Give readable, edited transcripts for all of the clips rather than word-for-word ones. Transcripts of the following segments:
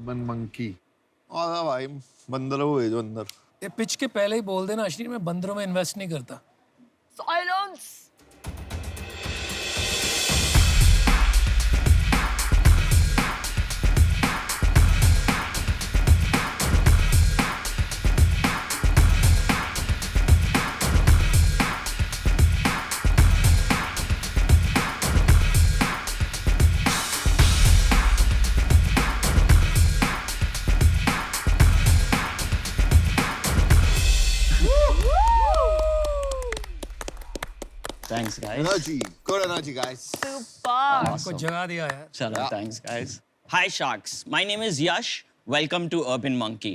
Urban monkey. और भाई बंदरों को भेजो अंदर। ये पिच के पहले ही बोल देना अश्विनी, मैं बंदरों में इन्वेस्ट नहीं करता। Silence. Thanks, guys. Energy, good energy, guys. Super. आपको जगा दिया यार। Chalo, thanks, guys. Hi, Sharks. My name is Yash. Welcome to Urban Monkey.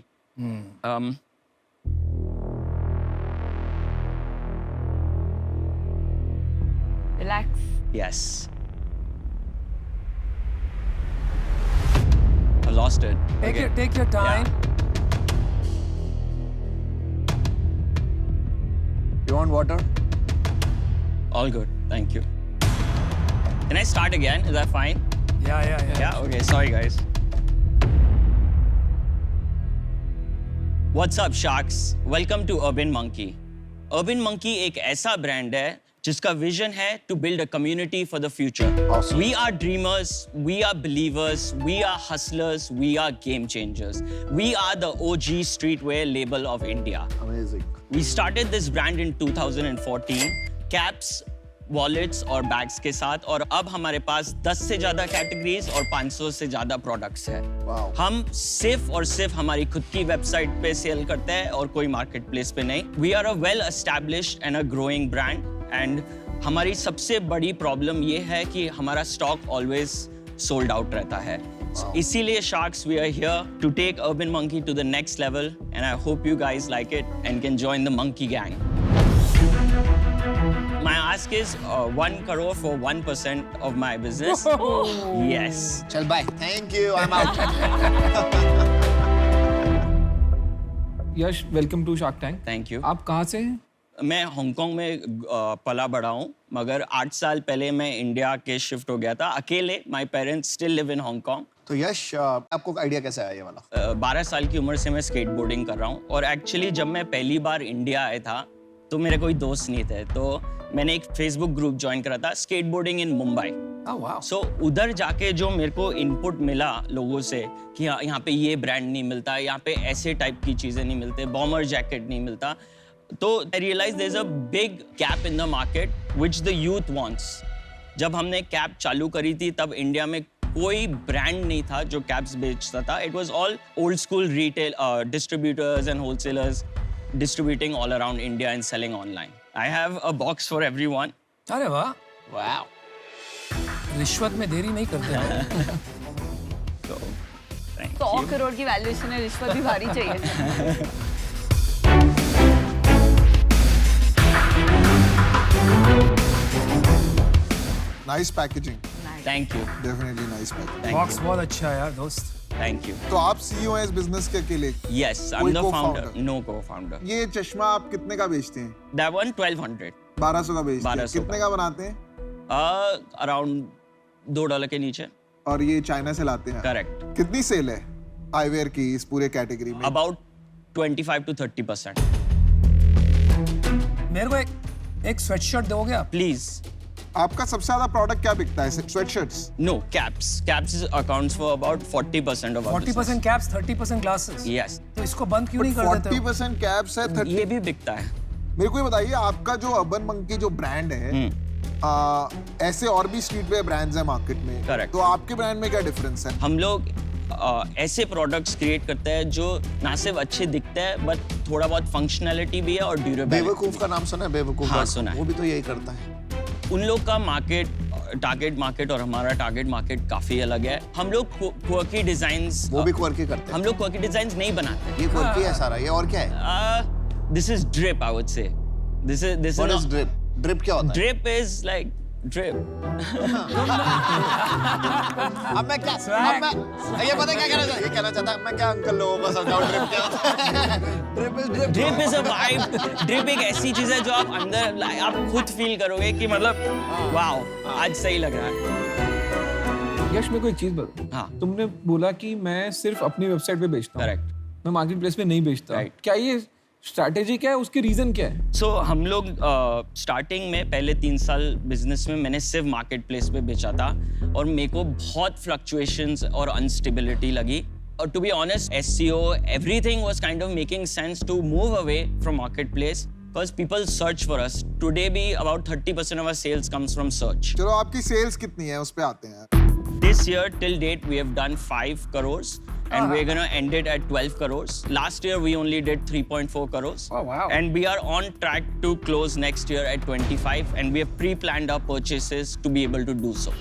Relax. Yes. I lost it. Take your time. You want water? All good. Thank you. Can I start again? Is that fine? Yeah. Yeah, okay. Sorry, guys. What's up, Sharks? Welcome to Urban Monkey. Urban Monkey एक ऐसा brand है जिसका vision है to build a community for the future. Awesome. We are dreamers, we are believers, we are hustlers, we are game changers. We are the OG streetwear label of India. Amazing. We started this brand in 2014, caps, wallets और bags के साथ, और अब हमारे पास 10 से ज़्यादा categories और 500 से ज़्यादा products है। Wow. हम सिर्फ और सिर्फ हमारी खुद की वेबसाइट पे सेल करते हैं और कोई मार्केट प्लेस पे नहीं। We are a well established and a growing brand, and हमारी सबसे बड़ी प्रॉब्लम ये है कि हमारा स्टॉक ऑलवेज सोल्ड आउट रहता है। इसीलिए Sharks, we are here to take Urban Monkey to the next level, and I hope you guys like it and can join the monkey gang. My ask is 1 crore for 1% of my business. Yes. Chal bye. Thank you. I'm out. Yash, welcome to Shark Tank. Thank you. आप कहाँ से हैं? मैं Hong Kong में पला बड़ा हूँ, मगर 8 साल पहले मैं इंडिया के शिफ्ट हो गया था अकेले। My parents still live in Hong Kong. तो यश, आपको आइडिया कैसे आया ये वाला? 12 साल की उम्र से मैं स्केटबोर्डिंग कर रहा हूँ, और एक्चुअली जब मैं पहली बार इंडिया आया था तो मेरे कोई दोस्त नहीं थे, तो मैंने एक फेसबुक ग्रुप ज्वाइन करा था, स्केटबोर्डिंग इन मुंबई। Oh wow. सो उधर जाके जो मेरे को इनपुट मिला लोगों से कि यहाँ पे ये ब्रांड नहीं मिलता, यहाँ पे ऐसे टाइप की चीज़ें नहीं मिलते, बॉमर जैकेट नहीं मिलता, तो I realise there is a big gap in the market which the youth wants. जब हमने कैप चालू करी थी तब इंडिया में कोई ब्रांड नहीं था जो कैप्स बेचता था। It was all old school retail distributors and wholesalers distributing all around India and selling online. I have a box for everyone. अरे वाह, Wow. रिश्वत में देरी नहीं करते हैं। So, thank 100 you. करोड़ की वैल्यूएशन है, रिश्वत भी भारी चाहिए। Nice packaging. Thank you. Definitely nice packaging. Thank box you. बहुत अच्छा है यार दोस्त। Thank you. तो आप CEO हैं इस बिजनेस के अकेले? Yes, I'm कोई the founder. co-founder? No co-founder. ये चश्मा आप कितने का बेचते हैं? That one 1200. 1200 का बेचते हैं। 1200 कितने का बनाते हैं? Around $2 के नीचे. और ये चाइना से लाते हैं? Correct. कितनी सेल है आईवेयर की इस पूरे कैटेगरी में? About 25 to 30%. मेरे को एक स्वेटशर्ट दोगे आप? Please. आपका सबसे ज्यादा प्रोडक्ट क्या बिकता है? Sweatshirts? No, caps. Caps accounts for about 40% of our 40% business. Caps, 30% glasses. Yes. तो इसको बंद क्यों नहीं कर देते हो? 40% कैप्स है, 30। ये भी बिकता है। मेरे को ये बताइए, आपका जो अर्बन मंकी जो ब्रांड है, ऐसे और भी स्ट्रीटवेयर ब्रांड्स हैं मार्केट में। Correct. तो आपके ब्रांड में क्या डिफरेंस है? हम लोग ऐसे प्रोडक्ट्स क्रिएट करते हैं जो ना सिर्फ अच्छे दिखते हैं बट थोड़ा बहुत फंक्शनैलिटी भी है और ड्यूरेबिलिटी। बेवकूफ का नाम सुना है? बेवकूफ? हाँ, सुना है। वो भी तो यही करता है। उन लोग का टारगेट मार्केट और हमारा टारगेट मार्केट काफी अलग है। हम लोग क्वर्की डिजाइन्स, वो भी क्वर्की करते हम लोग क्वर्की डिजाइन्स नहीं बनाते। ये क्वर्की है सारा। ये और क्या है? This is drip, I would say. This is What is drip? Drip क्या होता है? Drip is like drip. अब मैं क्या ये पता क्या कहना चाहता? ये कहना चाहता मैं क्या अंकल लोगों को समझाऊं ड्रिप क्या होता है? Drip is a vibe. Drip एक ऐसी चीज है जो आप अंदर आप खुद फील करोगे कि मतलब वाओ, आज सही लग रहा है। यश मेरे को एक चीज बता, हाँ। तुमने बोला कि मैं सिर्फ अपनी वेबसाइट पे बेचता हूँ, करेक्ट। मैं मार्केट प्लेस पे नहीं बेचता। Right. क्या ये स्ट्रैटेजी क्या है, उसकी रीजन क्या है? सो हम लोग स्टार्टिंग में पहले 3 साल बिजनेस में मैंने सिर्फ मार्केट प्लेस पे बेचा था और मेरे को बहुत फ्लक्चुएशंस और अनस्टेबिलिटी लगी और to be honest SEO everything was kind of making sense to move away from marketplace because people search for us. Today भी about 30% of our sales comes from search. चलो आपकी सेल्स कितनी है उस पे आते हैं। This year till date we have done 5 crores and we're going to end it at 12 crores. Last year we only did 3.4 crores. Oh, wow. And we are on track to close next year at 25 and we have pre-planned our purchases to be able to do so.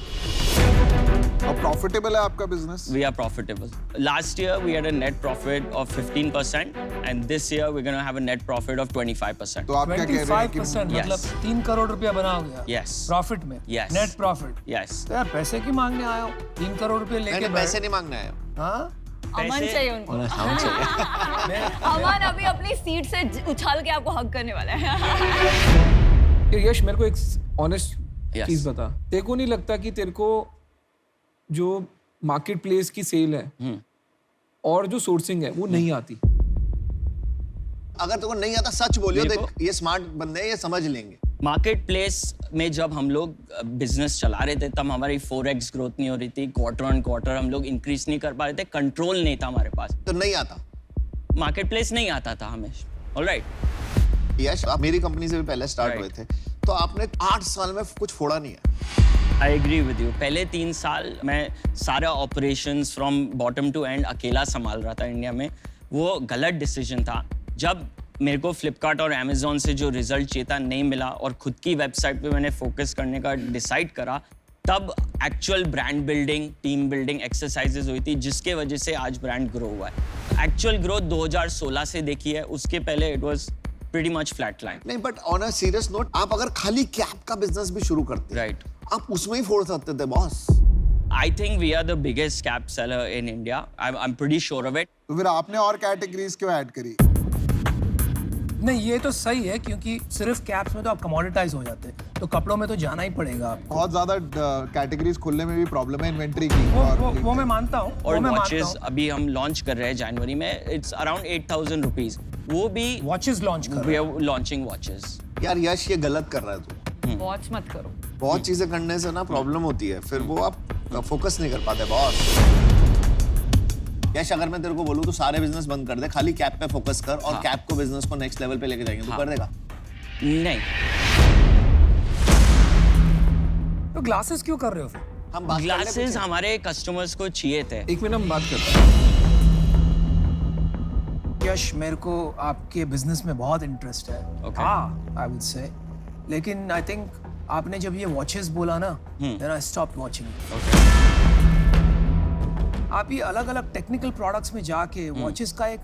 अब profitable है आपका business? We are profitable. Last year we had a net profit of 15% and this year we're going to have a net profit of 25%. तो आप क्या कह रहे हैं कि 25% Yes. मतलब 3 करोड़ रुपया बना हो गया Yes. प्रॉफिट में। Yes. Net profit. Yes. तो यार पैसे की मांगने आए हो, 3 करोड़ रुपए लेके मैंने पैसे नहीं मांगने आया। हाँ अमन पैसे- चाहिए उनको। हम चाहिए। अमन अभी अपनी सीट से उछाल के आपको हग करने वाला है। ये यश मेरे को एक ऑनेस्ट Yes. चीज बता, तेरे को नहीं लगता कि तेरे को जो मार्केट प्लेस की सेल है और जो सोर्सिंग है वो नहीं आती? अगर तुमको नहीं आता सच बोलियो, मेरे देख ये स्मार्ट बंदे हैं, ये समझ लेंगे। मार्केट प्लेस में जब हम लोग बिजनेस चला रहे थे तब हमारी 4x ग्रोथ नहीं हो रही थी, क्वार्टर ऑन क्वार्टर हम लोग इंक्रीज नहीं कर पा रहे थे, कंट्रोल नहीं था हमारे पास, तो नहीं आता। मार्केट प्लेस नहीं आता था हमें। ऑलराइट, यश आप मेरी कंपनी से भी पहले स्टार्ट Right. हुए थे, तो आपने 8 साल में कुछ फोड़ा नहीं है। I agree with you. पहले 3 साल मैं सारा operations from bottom to end अकेला संभाल रहा था इंडिया में। वो गलत डिसीजन था। जब मेरे को फ्लिपकार्ट और अमेजोन से जो रिजल्ट चाहिए था नहीं मिला और खुद की वेबसाइट पे मैंने फोकस करने का डिसाइड करा, तब actual brand building, team building exercises हुई थी जिसके वजह से आज ब्रांड ग्रो हुआ है। एक्चुअल ग्रोथ 2016 से देखी है, उसके पहले it was pretty much flat line. नहीं, but on a serious note, आप अगर खाली कैप का बिजनेस भी शुरू करते राइट। आप उसमें ही फोड़ सकते थे boss. I think we are the biggest cap seller in India. I'm pretty sure of it. तो फिर आपने और कैटेगरीज क्यों ऐड करी? नहीं ये तो सही है क्योंकि सिर्फ कैप्स में तो आप कमोडिटाइज हो जाते हैं, तो कपड़ों में तो जाना ही पड़ेगा आपको। बहुत ज्यादा कैटेगरीज खोलने में भी प्रॉब्लम है इन्वेंटरी की। वो मैं मानता हूँ। और वो मैं मानता वॉचेस हूँ। अभी हम लॉन्च कर रहे हैं जनवरी में, इट्स अराउंड 8,000 रुपीज। वो भी वॉचेस लॉन्च कर वी रहे आर लॉन्चिंग वॉचेस। यार यश ये गलत कर रहा है तू। वॉच मत करो। बहुत चीजें करने से ना प्रॉब्लम होती है, फिर वो आप फोकस नहीं कर पाते बॉस। यश अगर मैं तेरे को बोलूँ तो सारे बिजनेस बंद कर दे, खाली कैप पे फोकस कर और कैप को बिजनेस को नेक्स्ट लेवल पे लेके जाएंगे, तू कर देगा? नहीं, तो ग्लासेस क्यों कर रहे हो फिर? हम बात कर ले ग्लासेस पीछे। हमारे कस्टमर्स को चाहिए थे। एक मिनट हम बात करते हैं। यश मेरे को आपके बिजनेस में बहुत इंटरेस्ट है। Okay. हाँ, आई वुड से, लेकिन आई थिंक आपने जब ये वॉचेस बोला ना, देन आई स्टॉप्ड वाचिंग। आप ये अलग अलग टेक्निकल प्रोडक्ट्स में जाके वॉचेस का एक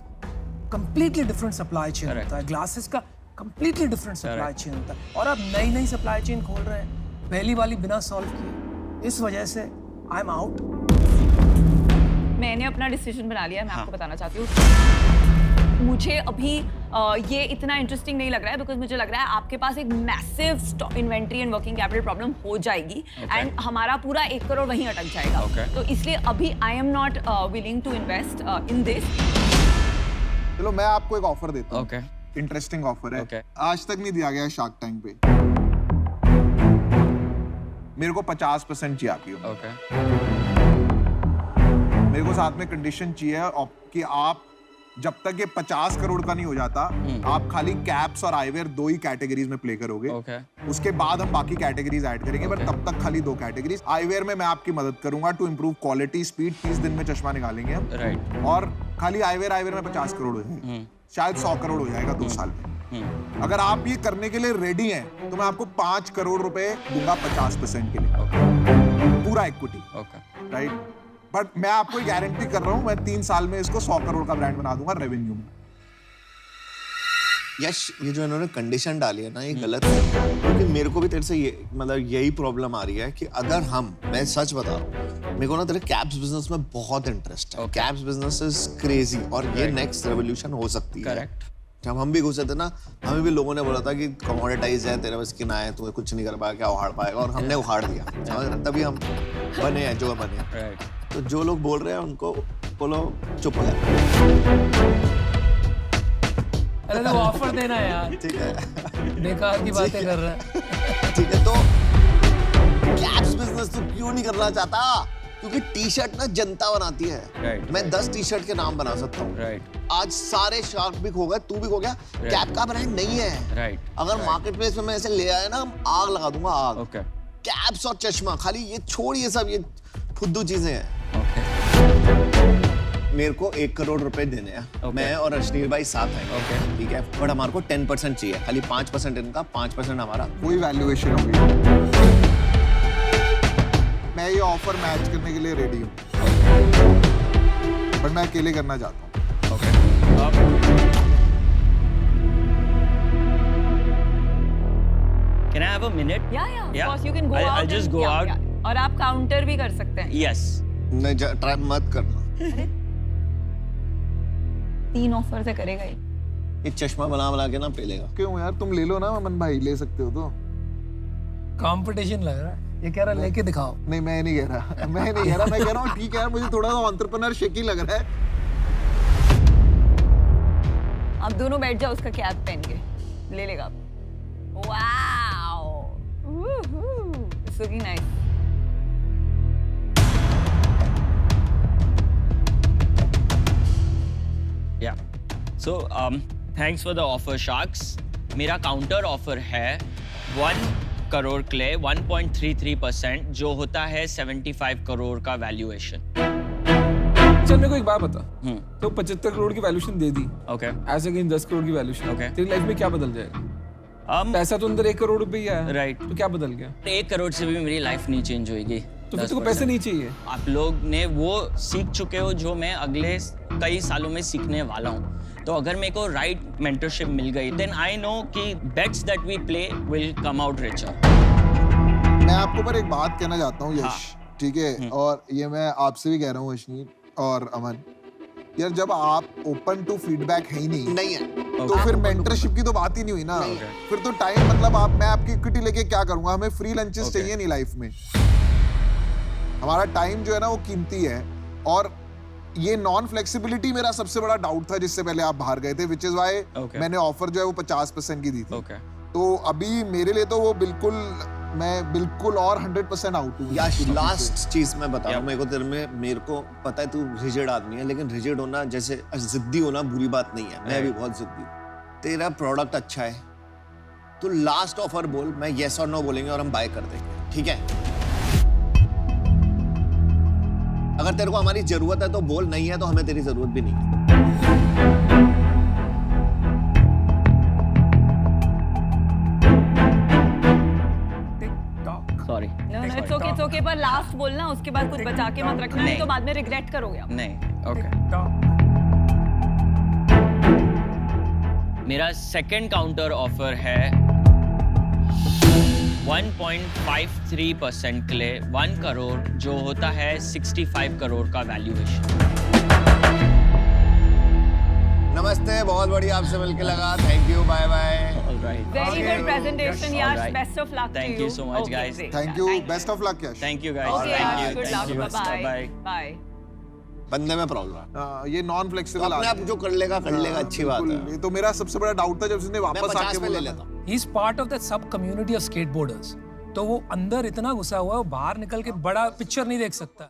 completely different supply chain Correct. होता है, ग्लासेस का completely different supply Correct. Chain होता है, और आप नई नई सप्लाई चेन खोल रहे हैं, पहली वाली बिना सॉल्व किए। इस वजह से आई एम आउट। मैंने अपना डिसीजन बना लिया है, मैं आपको बताना चाहती हूँ। मुझे अभी ये इतना इंटरेस्टिंग नहीं लग रहा है बिकॉज मुझे लग रहा है आपके पास एक massive inventory and working capital problem हो जाएगी एंड हमारा पूरा 1 करोड़ वहीं अटक जाएगा। Okay. तो इसलिए अभी I am not willing to invest in this. चलो मैं आपको एक ऑफर देता हूँ। ओके, इंटरेस्टिंग ऑफर है। Okay. आज तक नहीं दिया गया शार्क टैंक पे। मेरे को 50% चाहिए आपकी। ओके, मेरे को साथ में कंडीशन चाहिए कि आप जब तक ये 50 करोड़ का नहीं हो जाता, आप खाली कैप्स और आईवेयर 2 ही कैटेगरीज में प्ले करोगे। ओके, उसके बाद हम बाकी कैटेगरीज ऐड करेंगे, पर तब तक खाली 2 कैटेगरीज। आईवेयर में मैं आपकी मदद करूंगा टू इंप्रूव क्वालिटी, स्पीड। 30 दिन में चश्मा निकालेंगे हम। राइट। और खाली आईवेयर में 50 करोड़ हो जाएगा, शायद 100 करोड़ हो जाएगा 2 साल में। अगर आप ये करने के लिए रेडी हैं तो मैं आपको 5 करोड़ रुपए दूंगा 50% के लिए, पूरा इक्विटी। ओके, राइट, बट मैं आपको गारंटी कर रहा हूं, मैं 3 साल में इसको 100 करोड़ का ब्रांड बना दूंगा रेवेन्यू में। यश ये जो इन्होंने कंडीशन डाली है ना, ये गलत है, क्योंकि मेरे को भी तेरे से ये मतलब यही प्रॉब्लम आ रही है कि अगर मैं सच बता रहा हूँ, मेरे को ना तेरे कैप्स बिजनेस में बहुत इंटरेस्ट है। कैप्स बिजनेस इज क्रेजी और ये नेक्स्ट रेवोल्यूशन हो सकती है। करेक्ट। जब हम भी घुसे थे ना, हमें भी लोगों ने बोला था कि कमोडिटाइज है, तेरे बस की ना है, तू कुछ नहीं कर पाएगा, क्या उखाड़ पाएगा, और हमने उखाड़ दिया। समझ रहे? तभी हम बने हैं जो बने हैं। राइट तो जो लोग बोल रहे हैं उनको बोलो चुप हो जाओ। अरे तो ऑफर देना है यार, ठीक है बेकार की बातें कर रहा है। ठीक है, तो कैप्स बिजनेस तो क्यों नहीं करना चाहता? क्योंकि टी शर्ट ना जनता बनाती है। Right, मैं 10 टी शर्ट के नाम बना सकता हूँ। राइट आज सारे शार्क भी खो गए, तू भी खो गया। कैप का ब्रांड नहीं है। राइट अगर मार्केट प्लेस में मैं ऐसे ले आया ना, आग लगा दूंगा, आग। ओके कैप्स और चश्मा, खाली ये छोड़, ये सब ये फुद्दू चीजें हैं। ओके मेरे को 1 करोड़ रुपए देने हैं। Okay. मैं और अश्नीर भाई साथ हैं। Okay. ठीक है, बट हमारे को 10% चाहिए, खाली 5% इनका, 5% हमारा। कोई वैल्यूएशन होगी। मैं ये ऑफर मैच करने के लिए रेडी हूँ, पर मैं अकेले करना चाहता हूँ। Okay Can I have a minute? Yeah, of Yeah. course you can go I'll out. just and- go yeah, out. yeah. और आप काउंटर भी कर सकते हैं। Yes. नहीं, ट्राई मत करना। 3 ऑफर से करेगा ही। ये चश्मा बना के ना पेलेगा। क्यों यार, तुम ले लो ना अमन भाई, ले सकते हो तो। कंपटीशन लग रहा है, ये कह रहा है लेके दिखाओ। नहीं, मैं नहीं कह रहा, मैं नहीं कह रहा, मैं कह रहा हूँ ठीक है यार, मुझे थोड़ा सा एंटरप्रेन्योर शेकी लग रहा है। आप दोनों बैठ जाओ उसका कैप पहन के, ले लेगा आप। Wow, it's looking nice. Yeah. So, thanks for the offer, Sharks. मेरा काउंटर ऑफर है 1 करोड़ के लिए 1.33%, जो होता है 75 करोड़ का वैल्यूएशन। चल मेरे को एक बात बता, तो 75 करोड़ की वैल्यूएशन दे दी, ओके ऐसे अगेंस्ट 10 करोड़ की वैल्यूएशन, Okay. तेरी लाइफ में क्या बदल जाएगा? पैसा तो अंदर 1 करोड़ रुपए ही आया, Right. तो क्या बदल गया? 1 करोड़ से भी मेरी लाइफ नहीं चेंज होगी। तो फिर तेरे को पैसे नहीं चाहिए। आप लोग ने वो सीख चुके हो जो मैं अगले कई सालों में सीखने वाला हूँ। तो अगर मेरे को राइट मेंटरशिप मिल गई, देन आई नो कि bets that we play will come out richer. मैं आपको पर एक बात कहना चाहता हूँ यश, ठीक है, और ये मैं आपसे भी कह रहा हूँ अश्नीर और अमन, यार जब आप ओपन टू फीडबैक है ही नहीं है। तो फिर मेंटरशिप की तो बात ही नहीं हुई ना। फिर तो टाइम, मतलब आप, मैं आपकी इक्विटी लेके क्या करूंगा? हमें फ्री लंचेस चाहिए नहीं लाइफ में। हमारा टाइम जो है ना वो कीमती है, और ये नॉन फ्लेक्सिबिलिटी मेरा सबसे बड़ा डाउट था जिससे पहले आप बाहर गए थे, विच इज वाई मैंने ऑफर जो है वो 50% की दी थी। तो अभी मेरे लिए तो वो बिल्कुल, मैं बिल्कुल और 100% आउट हूँ। या लास्ट चीज मैं बता रहा हूँ, मेरे को पता है तू रिजिड आदमी है, लेकिन रिजिड होना, जैसे जिद्दी होना बुरी बात नहीं है। मैं भी बहुत जिद्दी हूँ। तेरा प्रोडक्ट अच्छा है तो लास्ट ऑफर बोल, मैं येस और नो बोलेंगे और हम बाय कर देंगे, ठीक है? अगर तेरे को हमारी जरूरत है तो बोल, नहीं है तो हमें तेरी जरूरत भी नहीं है। सॉरी नो इट्स ओके, पर लास्ट बोलना, उसके बाद कुछ बचा के मत रखना, नहीं तो बाद में रिग्रेट करोगे आप। नहीं। ओके मेरा सेकंड काउंटर ऑफर है 1.53% के लिए 1 करोड़, जो होता है 65 करोड़ का वैल्यूएशन। नमस्ते, बहुत बढ़िया आपसे मिलके लगा। Thank you, bye bye. Alright, very good presentation यार, Alright. Best of luck. Thank you so much, guys. Thank you, best of luck Yash. Thank you guys. Okay यार, good luck, bye bye. Bye. बंदे में problem है, ये non तो flexible अपने आप जो कर लेगा, अच्छी बात है। ये तो मेरा सबसे बड़ा डाउट था जब उसने मैं वापस 50 आके पे ले बोला लेता हूँ। He is part of that सब कम्युनिटी ऑफ स्केटबोर्डर्स। तो वो अंदर इतना घुसा हुआ है, वो बाहर निकल के बड़ा पिक्चर नहीं देख सकता।